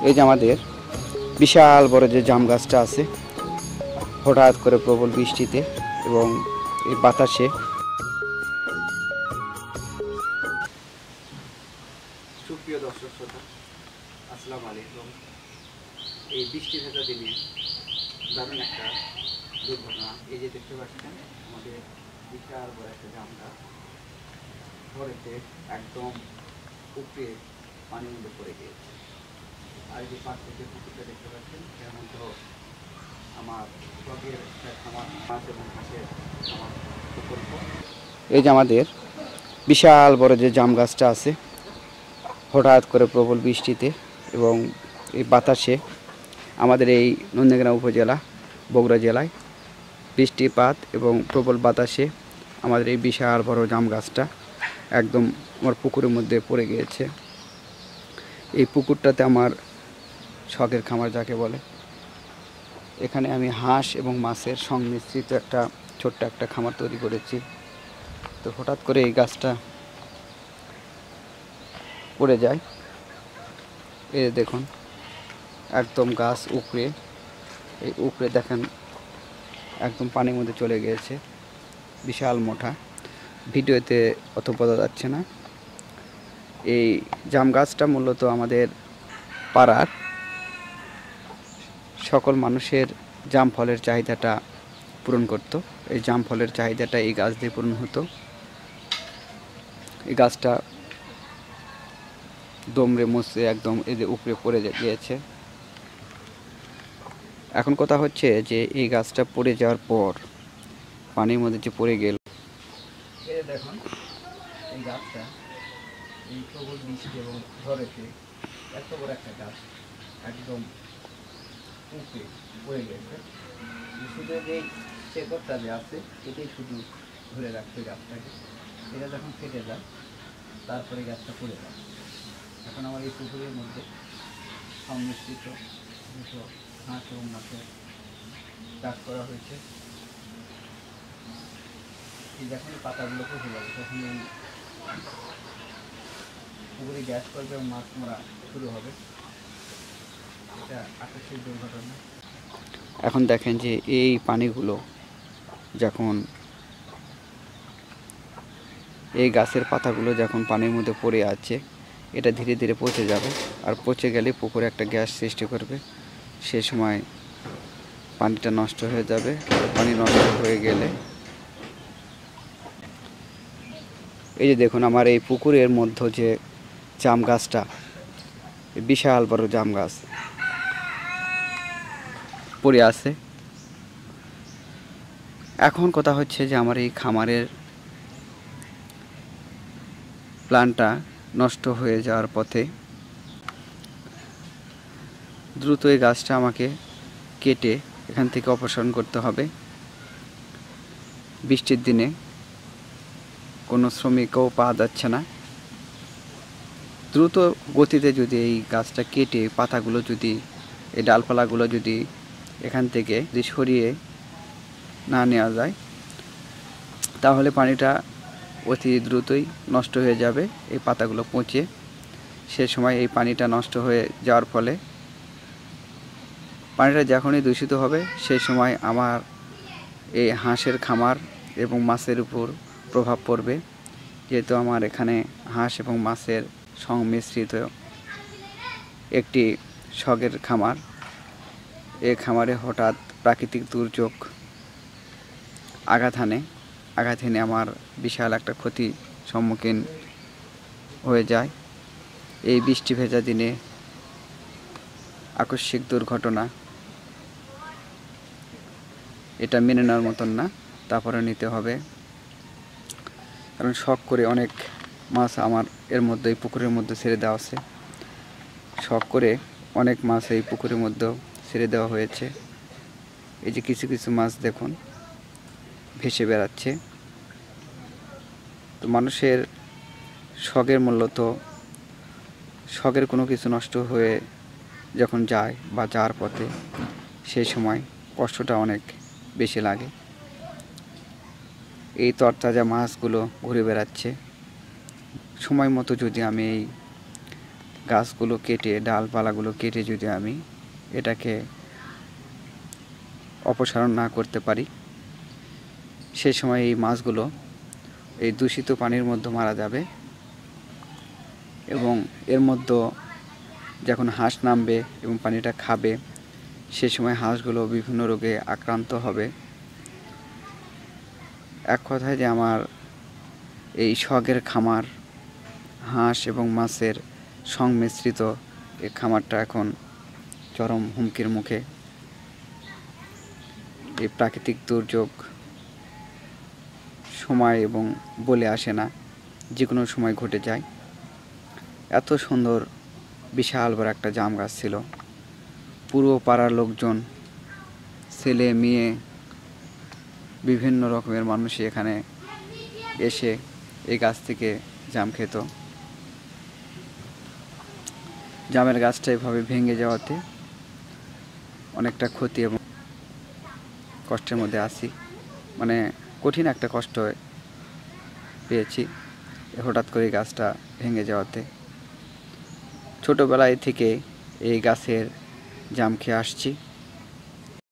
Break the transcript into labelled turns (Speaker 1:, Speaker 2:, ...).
Speaker 1: এই যে আমাদের বিশাল বড় যে জাম গাছটা আছে, হঠাৎ করে প্রবল বৃষ্টিতে এবং এই বাতাসে সুপ্রিয় দর্শক শ্রোতা, আসসালামু আলাইকুম। এই বৃষ্টি ভেজা দিনে দারুণ একটা দুর্ঘটনা। এই যে দেখতে পাচ্ছেন আমাদের বিশাল বড় একটা জাম গাছ ধরেছে, একদম উপরে পানির মধ্যে পড়ে গিয়েছে। আর যে পাশ থেকে পুকুরটা দেখতে পাচ্ছেন, এর মধ্যে আমার শখের খামার মাছ এবং হাঁসের আমার প্রকল্প। এই যে আমাদের বিশাল বড় যে জাম গাছটা আছে, হঠাৎ করে প্রবল বৃষ্টিতে এবং এই বাতাসে আমাদের এই নন্দীগ্রাম উপজেলা বগুড়া জেলায় বৃষ্টিপাত এবং প্রবল বাতাসে আমাদের এই বিশাল বড় জাম গাছটা একদম আমার পুকুরের মধ্যে পড়ে গিয়েছে। এই পুকুরটাতে আমার শখের খামার যাকে বলে, এখানে আমি হাঁস এবং মাছের সংমিশ্রিত একটা ছোট্ট একটা খামার তৈরি করেছি। তো হঠাৎ করে এই গাছটা পড়ে যায়। এই দেখুন একদম গাছ উপড়ে, এই উপড়ে দেখেন একদম পানির মধ্যে চলে গিয়েছে, বিশাল মোটা। ভিডিওতে অত বোঝা যাচ্ছে না। এই জাম গাছটা মূলত আমাদের পাড়ার সকল মানুষের জাম ফলের চাহিদাটা পূরণ করত। এই জাম ফলের চাহিদাটা এই গাছ দিয়ে পূরণ হতো। এই গাছটা দমড়ে মুচড়ে একদম এই যে উপরে পড়ে গিয়েছে। এখন কথা হচ্ছে যে এই গাছটা পড়ে যাওয়ার পর পানির মধ্যে যে পড়ে গেল, এই দেখুন এই গাছটা এই প্রবল বৃষ্টি এবং ঝড়েতে এত বড় একটা গাছ একদম উপরে পড়ে গেছে। শুধু যে শেকড়টা যে আছে এটাই শুধু ধরে রাখছে গাছটাকে। এটা যখন ফেটে যায় তারপরে গাছটা পড়ে যায়। এখন আমার এই পুকুরের মধ্যে সংমিশ্রিত দুটো হাঁস এবং মাছের চাষ করা হয়েছে। এই যখন পাতাগুলো পচে যাবে তখন এই পুকুরে গ্যাস করবে এবং মাছ মারা শুরু হবে। এটা আকস্মিক দুর্ঘটনা। এখন দেখেন যে এই পানিগুলো যখন এই গাছের পাতাগুলো যখন পানির মধ্যে পড়ে আছে, এটা ধীরে ধীরে পচে যাবে। আর পচে গেলে পুকুরে একটা গ্যাস সৃষ্টি করবে। সে সময় পানিটা নষ্ট হয়ে যাবে। পানি নষ্ট হয়ে গেলে এই যে দেখুন আমার এই পুকুরের মধ্যে যে জাম গাছটা, বিশাল বড় জাম গাছ পড়ে আছে। এখন কথা হচ্ছে যে আমার এই খামারের প্ল্যানটা নষ্ট হয়ে যাওয়ার পথে। দ্রুত এই গাছটা আমাকে কেটে এখান থেকে অপসারণ করতে হবে। বৃষ্টির দিনে কোনো শ্রমিকও পাওয়া যাচ্ছে না। দ্রুত গতিতে যদি এই গাছটা কেটে পাতাগুলো যদি এই ডালপালাগুলো যদি এখান থেকে সরিয়ে না নেওয়া যায়, তাহলে পানিটা অতি দ্রুতই নষ্ট হয়ে যাবে। এই পাতাগুলো পচে সে সময় এই পানিটা নষ্ট হয়ে যাওয়ার ফলে পানিটা যখনই দূষিত হবে সেই সময় আমার এই হাঁসের খামার এবং মাছের উপর প্রভাব পড়বে। যেহেতু আমার এখানে হাঁস এবং মাছের সংমিশ্রিত একটি শখের খামার, এই খামারে হঠাৎ প্রাকৃতিক দুর্যোগ আঘাত হানে আমার বিশাল একটা ক্ষতি সম্মুখীন হয়ে যায়। এই বৃষ্টি ভেজা দিনে আকস্মিক দুর্ঘটনা, এটা মেনে নেওয়ার মতন না। তারপরে নিতে হবে, কারণ শখ করে অনেক মাছ আমার এর মধ্যে এই পুকুরের মধ্যে ছেড়ে দেওয়া আছে। শখ করে অনেক মাছ এই পুকুরের মধ্যেও ছেড়ে দেওয়া হয়েছে। এই যে কিছু কিছু মাছ দেখুন ভেসে বেড়াচ্ছে। তো মানুষের শখের মূল্য তো, শখের কোনো কিছু নষ্ট হয়ে যখন যায় বা যাওয়ার পথে সেই সময় কষ্টটা অনেক বেশি লাগে। এই তরতাজা মাছগুলো ঘুরে বেড়াচ্ছে। সময় মতো যদি আমি এই গাছগুলো কেটে, ডালপালাগুলো কেটে যদি আমি এটাকে অপসারণ না করতে পারি, সেই সময় এই মাছগুলো এই দূষিত পানির মধ্যে মারা যাবে এবং এর মধ্যে যখন হাঁস নামবে এবং পানিটা খাবে, সে সময় হাঁসগুলো বিভিন্ন রোগে আক্রান্ত হবে। এক কথায় যে আমার এই শখের খামার, হাঁস এবং মাছের সংমিশ্রিত এই খামারটা এখন চরম হুমকির মুখে। এই প্রাকৃতিক দুর্যোগ সময় এবং বলে আসে না, যে কোনো সময় ঘটে যায়। এত সুন্দর বিশাল বড় একটা জাম গাছ ছিল। পুরো পাড়ার লোকজন, ছেলে মেয়ে, বিভিন্ন রকমের মানুষ এখানে এসে এই গাছ থেকে জাম খেত। জামের গাছটা এভাবে ভেঙে যাওয়াতে অনেকটা ক্ষতি এবং কষ্টের মধ্যে আছি, মানে কঠিন একটা কষ্ট পেয়েছি হঠাৎ করে গাছটা ভেঙে যাওয়াতে। ছোটোবেলায় থেকে এই গাছের জাম খেয়ে আসছি।